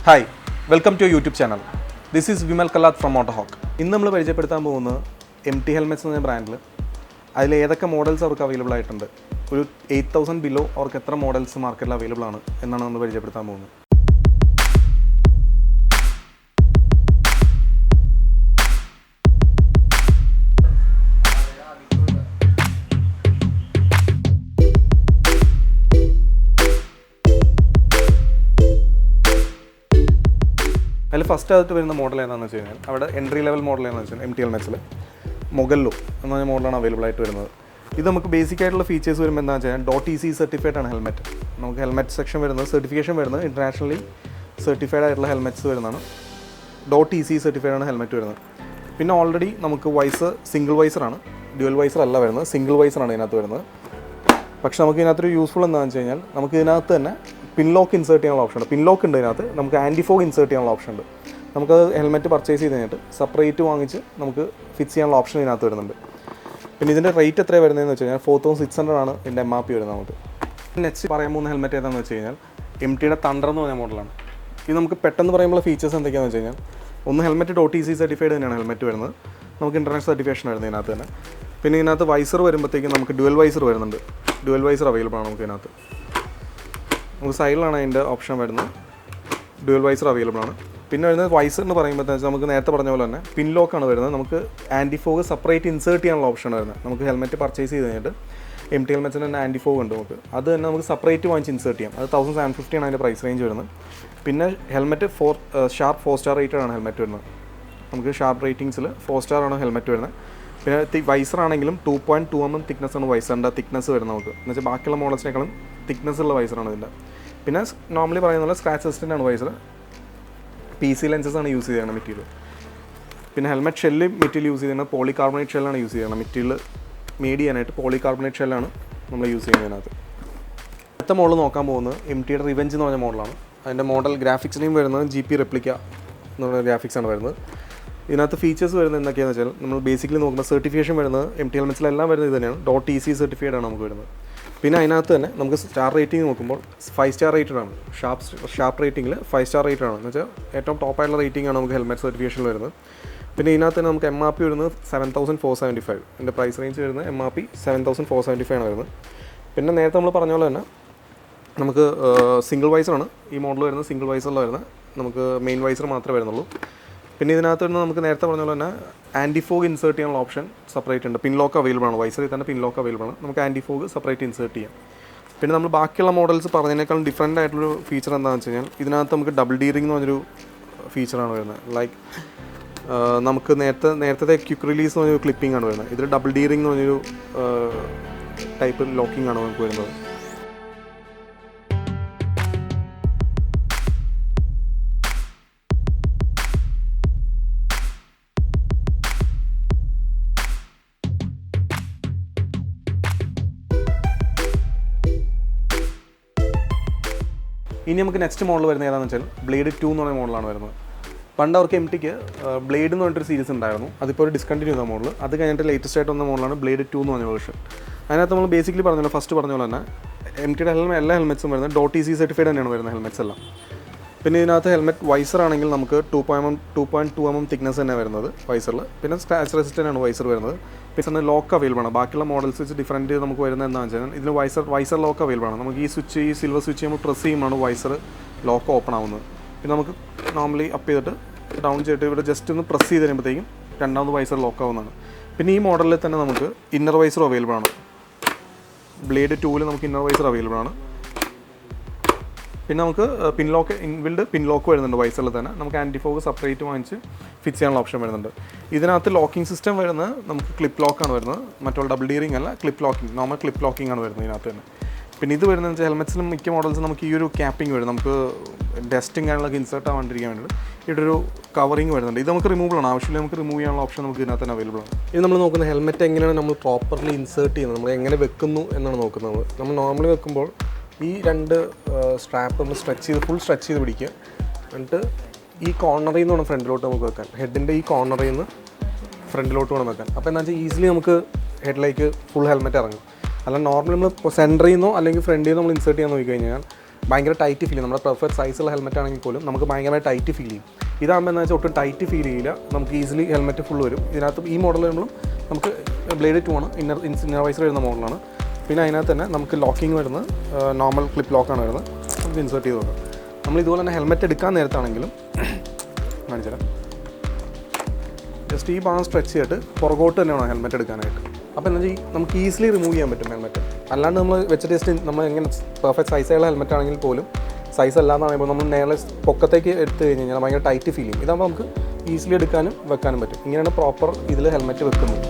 Hi, welcome to your YouTube channel. This is Vimal Kalat from Moto. ഇന്ന് നമ്മൾ പരിചയപ്പെടുത്താൻ പോകുന്നത് MT ഹെൽമെറ്റ്സ് എന്ന ബ്രാൻഡിൽ അതിൽ ഏതൊക്കെ മോഡൽസ് അവർക്ക് അവൈലബിൾ ആയിട്ടുണ്ട്, ഒരു 8000 ബിലോ അവർക്ക് എത്ര മോഡൽസ് മാർക്കറ്റിൽ അവൈലബിൾ ആണ് എന്നാണ് നമ്മൾ പരിചയപ്പെടുത്താൻ പോകുന്നത്. അതിൽ ഫസ്റ്റ് ആയിട്ട് വരുന്ന മോഡൽ ഏതാണെന്ന് വെച്ച് കഴിഞ്ഞാൽ അവിടെ എൻട്രി ലെവൽ മോഡൽ ഏതാണെന്ന് വെച്ചാൽ MT ഹെൽമെറ്റ്സിൽ മൊഗല്ലോ എന്ന പറഞ്ഞ മോഡലാണ് അവൈലബിൾ ആയിട്ട് വരുന്നത്. ഇത് നമുക്ക് ബേസിക് ആയിട്ടുള്ള ഫീച്ചേഴ്സ് വരുമ്പോൾ എന്താണെന്ന് വെച്ചാൽ .EC സർട്ടിഫൈഡ് ആണ് ഹെൽമെറ്റ്. നമുക്ക് ഹെൽമെറ്റ് സെക്ഷൻ വരുന്നത് സർട്ടിഫിക്കേഷൻ വരുന്നത് ഇൻ്റർനാഷണലി സർട്ടിഫൈഡ് ആയിട്ടുള്ള ഹെൽമെറ്റ്സ് വരുന്നതാണ്. .EC സർട്ടിഫൈഡ് ആണ് ഹെൽമെറ്റ് വരുന്നത്. പിന്നെ ഓൾറെഡി നമുക്ക് വൈസർ സിംഗിൾ വൈസറാണ്, ഡ്യുവൽ വൈസർ അല്ല വരുന്നത്, സിംഗിൾ വൈസറാണ് ഇതിനകത്ത് വരുന്നത്. പക്ഷേ നമുക്ക് ഇതിനകത്തൊരു യൂസ്ഫുൾ എന്താണെന്ന് വെച്ച് കഴിഞ്ഞാൽ നമുക്ക് ഇതിനകത്ത് തന്നെ പിൻ ലോക്ക് ഇൻസേർട്ട് ചെയ്യാനുള്ള ഓപ്ഷൻ ഉണ്ട്. പിൻ ലോക്ക് ഉണ്ട് ഇതിനകത്ത്. നമുക്ക് ആൻറ്റി ഫോഗ് ഇൻസേർട്ട് ചെയ്യാനുള്ള ഓപ്ഷൻ ഉണ്ട്. നമുക്കത് ഹെൽമെറ്റ് പർച്ചേസ് ചെയ്ത് കഴിഞ്ഞിട്ട് സെപ്പറേറ്റ് വാങ്ങിച്ച് നമുക്ക് ഫിക്സ് ചെയ്യാനുള്ള ഓപ്ഷൻ ഇതിനകത്ത് വരുന്നുണ്ട്. പിന്നെ ഇതിൻ്റെ റേറ്റ് എത്രയാണ് വരുന്നതെന്ന് വെച്ച് കഴിഞ്ഞാൽ 4600 ആണ് ഇതിൻ്റെ MRP വരുന്നത്. നമുക്ക് നെക്സ്റ്റ് പറയാൻ പോകുന്ന ഹെൽമെറ്റ് ഏതാണെന്ന് വെച്ച് കഴിഞ്ഞാൽ MTയുടെ തണ്ടർ എന്ന് പറഞ്ഞ മോഡലാണ്. ഇത് നമുക്ക് പെട്ടെന്ന് പറയുമ്പോൾ ഫീച്ചേഴ്സ് എന്തൊക്കെയാണെന്ന് വെച്ച് കഴിഞ്ഞാൽ ഒന്ന് ഹെൽമെറ്റ് .EC സർട്ടിഫൈഡ് തന്നെയാണ് ഹെൽമെറ്റ് വരുന്നത്. നമുക്ക് ഇൻ്റർനാഷണൽ സർട്ടിഫിക്കേഷൻ വരുന്നത് ഇതിനകത്ത് തന്നെ. പിന്നെ ഇതിനകത്ത് വൈസർ വരുമ്പോഴത്തേക്കും നമുക്ക് ഡ്യുവൽ വൈസർ വരുന്നുണ്ട്. ഡ്യുവൽ വൈസർ അവൈലബിൾ ആണ് നമുക്ക് ഇതിനകത്ത്. നമുക്ക് സൈഡിലാണ് അതിൻ്റെ ഓപ്ഷൻ വരുന്നത്. ഡ്യുവൽ വൈസർ അവൈലബിൾ ആണ്. പിന്നെ വരുന്നത് വൈസർ എന്ന് പറയുമ്പോഴത്തേക്ക് നമുക്ക് നേരത്തെ പറഞ്ഞ പോലെ തന്നെ പിൻ ലോക്കാണ് വരുന്നത്. നമുക്ക് ആൻറ്റി ഫോഗ് സെപ്പറേറ്റ് ഇൻസേർട്ട് ചെയ്യാനുള്ള ഓപ്ഷൻ വരുന്നത്. നമുക്ക് ഹെൽമെറ്റ് പർച്ചേസ് ചെയ്ത് കഴിഞ്ഞിട്ട് MT ഹെൽമെറ്റ്സിന് തന്നെ ആൻറ്റി ഫോഗ് ഉണ്ട്. അത് തന്നെ നമുക്ക് സെപ്പറേറ്റ് വാങ്ങിച്ച് ഇൻസേർട്ട് ചെയ്യാം. അത് 1750 ആണ് അതിൻ്റെ പ്രൈസ് റേഞ്ച് വരുന്നത്. പിന്നെ ഹെൽമെറ്റ് ഷാർപ്പ് 4 സ്റ്റാർ റേറ്റഡ് ആണ് ഹെൽമെറ്റ് വരുന്നത്. നമുക്ക് ഷാർപ്പ് റേറ്റിംഗ്സിൽ 4 സ്റ്റാർ ആണ് ഹെൽമെറ്റ് വരുന്നത്. പിന്നെ വൈസർ ആണെങ്കിലും 2.2 mm തിക്നെസ് ആണ് വൈസറിൻ്റെ തിക്നെസ് വരുന്നത്. നമുക്ക് എന്ന് വെച്ചാൽ ബാക്കിയുള്ള മോഡൽസിനേക്കാളും തിക്നെസ് ഉള്ള വൈസറാണ് ഇതിൻ്റെ. പിന്നെ നോർമലി പറയുന്ന പോലെ സ്ക്രാച്ച് റെസിസ്റ്റൻ്റ് ആണ് വൈസർ. PC ലെൻസസ് ആണ് യൂസ് ചെയ്യുന്നത് മെറ്റീരിയൽ. പിന്നെ ഹെൽമെറ്റ് ഷെല്ല് മെറ്റീരിയൽ യൂസ് ചെയ്യുന്നത് പോളികാർബണേറ്റ് ഷെല്ലാണ് യൂസ് ചെയ്യുന്നത്. മെറ്റീരിയൽ മേഡ് ചെയ്യാനായിട്ട് പോളികാർബണേറ്റ് ഷെല്ലാണ് നമ്മൾ യൂസ് ചെയ്യുന്നതിനകത്ത്. അടുത്ത മോഡൽ നോക്കാൻ പോകുന്നത് MTയുടെ റിവെഞ്ച് എന്ന് പറഞ്ഞ മോഡലാണ്. അതിൻ്റെ മോഡൽ ഗ്രാഫിക്സ് നെയിം വരുന്നത് GP റെപ്ലിക്ക എന്ന് പറഞ്ഞ ഗ്രാഫിക്സ് ആണ് വരുന്നത്. ഇതിനകത്ത് ഫീച്ചേഴ്സ് വരുന്നത് എന്തൊക്കെയാണെന്ന് വെച്ചാൽ നമ്മൾ ബേസിക്കലി നോക്കുമ്പോൾ സർട്ടിഫിക്കേഷൻ വരുന്നത് MT ഹെൽമെറ്റ്സിലെല്ലാം വരുന്നത് ഇത് തന്നെയാണ്. .EC സർട്ടിഫൈഡ് ആണ് നമുക്ക് വരുന്നത്. പിന്നെ അതിനകത്ത് തന്നെ നമുക്ക് സ്റ്റാർ റേറ്റിംഗ് നോക്കുമ്പോൾ 5 സ്റ്റാർ റേറ്റഡ് ആണ്. ഷാർപ്പ് റേറ്റിംഗിൽ 5 സ്റ്റാർ റേറ്റഡ് ആണ്. എന്ന് വെച്ചാൽ ഏറ്റവും ടോപ്പായിട്ടുള്ള റേറ്റിംഗ് ആണ് നമുക്ക് ഹെൽമെറ്റ് സർട്ടിഫിക്കേഷനിൽ വരുന്നത്. പിന്നെ ഇതിനകത്ത് തന്നെ നമുക്ക് MRP വരുന്നത് 7475. ഇതിൻ്റെ പ്രൈസ് റേഞ്ച് വരുന്നത് MRP 7475 ആണ് വരുന്നത്. പിന്നെ നേരത്തെ നമ്മൾ പറഞ്ഞ പോലെ തന്നെ നമുക്ക് സിംഗിൾ വൈസറാണ് ഈ മോഡൽ വരുന്നത്. സിംഗിൾ വൈസറിൽ വരുന്നത് നമുക്ക് മെയിൻ വൈസർ മാത്രമേ വരുന്നുള്ളൂ. പിന്നെ ഇതിനകത്ത് വരുന്നത് നമുക്ക് നേരത്തെ പറഞ്ഞ പോലെ തന്നെ ആൻറ്റി ഫോഗ് ഇൻസേർട്ട് ചെയ്യാനുള്ള ഓപ്ഷൻ സെപ്പറേറ്റ് ഉണ്ട്. പിൻ ലോക്ക് അവൈലബിൾ ആണ്. വൈസറിൽ തന്നെ പിൻ ലോക്ക് അവൈലബിൾ ആണ്. നമുക്ക് ആൻറ്റി ഫോഗ് സെപ്പറേറ്റ് ഇൻസേർട്ട് ചെയ്യാം. പിന്നെ നമ്മൾ ബാക്കിയുള്ള മോഡൽസ് പറഞ്ഞതിനേക്കാളും ഡിഫറൻ്റ് ആയിട്ടുള്ളൊരു ഫീച്ചർ എന്താണെന്ന് വെച്ച് കഴിഞ്ഞാൽ ഇതിനകത്ത് നമുക്ക് ഡബിൾ ഡീറിംഗ് എന്ന് പറഞ്ഞൊരു ഫീച്ചറാണ് വരുന്നത്. ലൈക്ക് നമുക്ക് നേരത്തെ ക്വിക്ക് റിലീസ് എന്ന് പറഞ്ഞൊരു ക്ലിപ്പിംഗ് ആണ് വരുന്നത്. ഇതിൽ ഡബിൾ ഡീറിംഗ് എന്ന് പറഞ്ഞൊരു ടൈപ്പ് ലോക്കിംഗ് ആണ് നമുക്ക് വരുന്നത്. ഇനി നമുക്ക് നെക്സ്റ്റ് മോഡൽ വരുന്നത് ഏതാണെന്ന് വെച്ചാൽ ബ്ലേഡ് 2 എന്ന് പറയുന്ന മോഡലാണ് വരുന്നത്. പണ്ട് അവർക്ക് MTക്ക് ബ്ലേഡ് എന്ന് പറഞ്ഞിട്ടൊരു സീരീസ് ഉണ്ടായിരുന്നു. അതിപ്പോൾ ഒരു ഡിസ്കണ്ടിന്യൂ ചെയ്ത മോഡൽ. അത് കഴിഞ്ഞിട്ട് ലേറ്റസ്റ്റ് ആയിട്ട് വന്ന മോഡലാണ് ബ്ലേഡ് 2 എന്ന് പറഞ്ഞ വേർഷൻ. അതിനകത്ത് നമ്മൾ ബേസിക്കലി പറഞ്ഞ പോലെ ഫസ്റ്റ് പറഞ്ഞ പോലെ തന്നെ MTയുടെ എല്ലാ ഹെൽമെറ്റ്സും വരുന്നത് .EC സർട്ടിഫൈഡ് തന്നെയാണ് വരുന്നത് ഹെൽമെറ്റ്സ് എല്ലാം. പിന്നെ ഇതിനകത്ത് ഹെൽമെറ്റ് വൈസർ ആണെങ്കിൽ നമുക്ക് 2.2 mm തിക്നെസ് തന്നെ വരുന്നത് വൈസറിൽ. പിന്നെ സ്ക്രാച്ച് റെസിസ്റ്റൻ്റ് ആണ് വൈസർ വരുന്നത്. പിന്നെ ലോക്ക് അവൈലബിൾ ആണ്. ബാക്കിയുള്ള മോഡൽസ് വെച്ച് ഡിഫറൻറ്റ് നമുക്ക് വരുന്നത് എന്താണെന്ന് വെച്ചാൽ ഇതിന് വൈസർ ലോക്ക് അവൈലബിൾ ആണ്. നമുക്ക് ഈ സിൽവർ സ്വിച്ച് നമ്മൾ പ്രസ് ചെയ്യുമ്പോഴാണ് വൈസർ ലോക്ക് ഓപ്പൺ ആവുന്നത്. പിന്നെ നമുക്ക് നോർമലി അപ്പ് ചെയ്തിട്ട് ഡൗൺ ചെയ്തിട്ട് ഇവിടെ ജസ്റ്റ് ഒന്ന് പ്രസ് ചെയ്ത് കഴിയുമ്പോഴത്തേക്കും രണ്ടാമത് വൈസർ ലോക്ക് ആവുന്നതാണ്. പിന്നെ ഈ മോഡലിൽ തന്നെ നമുക്ക് ഇന്നർ വൈസർ അവൈലബിൾ ആണ്. ബ്ലേഡ് 2-ൽ നമുക്ക് ഇന്നർ വൈസർ അവൈലബിൾ ആണ്. പിന്നെ നമുക്ക് ഇൻബിൽഡ് പിൻ ലോക്ക് വരുന്നുണ്ട് വൈസറിൽ തന്നെ. നമുക്ക് ആൻറ്റി ഫോഗ് സെപ്പറേറ്റ് വാങ്ങിച്ച് ഫിക്സ് ചെയ്യാനുള്ള ഓപ്ഷൻ വരുന്നുണ്ട്. ഇതിനകത്ത് ലോക്കിംഗ് സിസ്റ്റം വരുന്നത് നമുക്ക് ക്ലിപ്പ് ലോക്കാണ് വരുന്നത്. മറ്റുള്ള ഡബിൾ ഡീറിംഗ് അല്ല, clip locking, normal clip locking ആണ് വരുന്നത് ഇതിനകത്ത് തന്നെ. പിന്നെ ഇത് വരുന്നത് വെച്ചാൽ ഹെൽമെറ്റ്സിലും മിക്ക മോഡൽസ് നമുക്ക് ഈ ഒരു ക്യാപ്പിംഗ് വരും. നമുക്ക് ഡസ്റ്റിംഗ് കാര്യങ്ങളൊക്കെ ഇൻസേർട്ട് ആവാണ്ടിരിക്കാൻ വേണ്ടിയിട്ട് ഇവിടെ ഒരു കവറിങ് വരുന്നുണ്ട്. ഇത് നമുക്ക് റിമൂവബിൾ ആണ്. ആവശ്യമില്ല നമുക്ക് റിമൂവ് ചെയ്യാനുള്ള ഓപ്ഷൻ നമുക്ക് ഇതിനകത്ത് തന്നെ അവൈലബിൾ ആണ്. ഇത് നമ്മൾ നോക്കുന്ന ഹെൽമെറ്റ് എങ്ങനെയാണ് നമ്മൾ പ്രോപ്പർലി ഇൻസേർട്ട് ചെയ്യുന്നത്, നമ്മൾ എങ്ങനെ വെക്കുന്നു എന്നാണ് നോക്കുന്നത്. നമ്മൾ നോർമലി വെക്കുമ്പോൾ ഈ രണ്ട് സ്ട്രാപ്പ് നമ്മൾ ഫുൾ സ്ട്രെച്ച് ചെയ്ത് പിടിക്കുക. എന്നിട്ട് ഈ കോർണറിൽ നിന്ന് വേണം ഫ്രണ്ടിലോട്ട് നമുക്ക് വെക്കാൻ. ഹെഡിൻ്റെ ഈ കോർണറിൽ നിന്ന് ഫ്രണ്ടിലോട്ട് വേണം വെക്കാൻ. അപ്പോൾ എന്താ വെച്ചാൽ ഈസിലി നമുക്ക് ഹെഡിലേക്ക് ഫുൾ ഹെൽമെറ്റ് ഇറങ്ങും. അല്ല നോർമലി നമ്മൾ സെൻറ്ററിൽ നിന്നോ അല്ലെങ്കിൽ ഫ്രണ്ടിൽ നിന്ന് നമ്മൾ ഇൻസേർട്ട് ചെയ്യാൻ നോക്കിക്കഴിഞ്ഞാൽ ഭയങ്കര ടൈറ്റ് ഫീൽ ചെയ്യും. നമ്മുടെ പെർഫെക്റ്റ് സൈസുള്ള ഹെൽമെറ്റ് ആണെങ്കിൽ പോലും നമുക്ക് ഭയങ്കരമായി ടൈറ്റ് ഫീൽ ചെയ്യും. ഇതാകുമ്പോൾ എന്താ വെച്ചാൽ ഒട്ടും ടൈറ്റ് ഫീൽ ചെയ്യില്ല, നമുക്ക് ഈസിലി ഹെൽമെറ്റ് ഫുൾ വരും. ഇതിനകത്ത് ഈ മോഡൽ വരുമ്പോഴും നമുക്ക് ബ്ലേഡ് 2 ആണ്, ഇന്നർ വൈസർ വരുന്ന മോഡലാണ്. പിന്നെ അതിനകത്ത് തന്നെ നമുക്ക് ലോക്കിംഗ് വരുന്നത് നോർമൽ ക്ലിപ്പ് ലോക്കാണ് വരുന്നത്, നമുക്ക് ഇൻസേർട്ട് ചെയ്ത് നോക്കാം. നമ്മൾ ഇതുപോലെ തന്നെ ഹെൽമെറ്റ് എടുക്കാൻ നേരത്താണെങ്കിലും കാണിച്ചുതരാം, ജസ്റ്റ് ഈ ഭാഗം സ്ട്രെച്ച് ചെയ്തിട്ട് പുറകോട്ട് തന്നെ വേണം ഹെൽമെറ്റ് എടുക്കാനായിട്ട്. അപ്പോൾ എന്താ വെച്ചാൽ നമുക്ക് ഈസിലി റിമൂവ് ചെയ്യാൻ പറ്റും ഹെൽമെറ്റ്. അല്ലാണ്ട് നമ്മൾ വെച്ചിട്ട് ജസ്റ്റ് നമ്മൾ എങ്ങനെ പെർഫെക്റ്റ് സൈസുള്ള ഹെൽമെറ്റ് ആണെങ്കിൽ പോലും സൈസ് അല്ലാന്ന് പറയുമ്പോൾ നമ്മൾ നേരെ പൊക്കത്തേക്ക് എടുത്തു കഴിഞ്ഞ് കഴിഞ്ഞാൽ ഭയങ്കര ടൈറ്റ് ഫീൽ ചെയ്യും. ഇതാകുമ്പോൾ നമുക്ക് ഈസിലി എടുക്കാനും വെക്കാനും പറ്റും. ഇങ്ങനെയാണ് പ്രോപ്പർ ഇതിൽ ഹെൽമെറ്റ് വെക്കുന്നത്.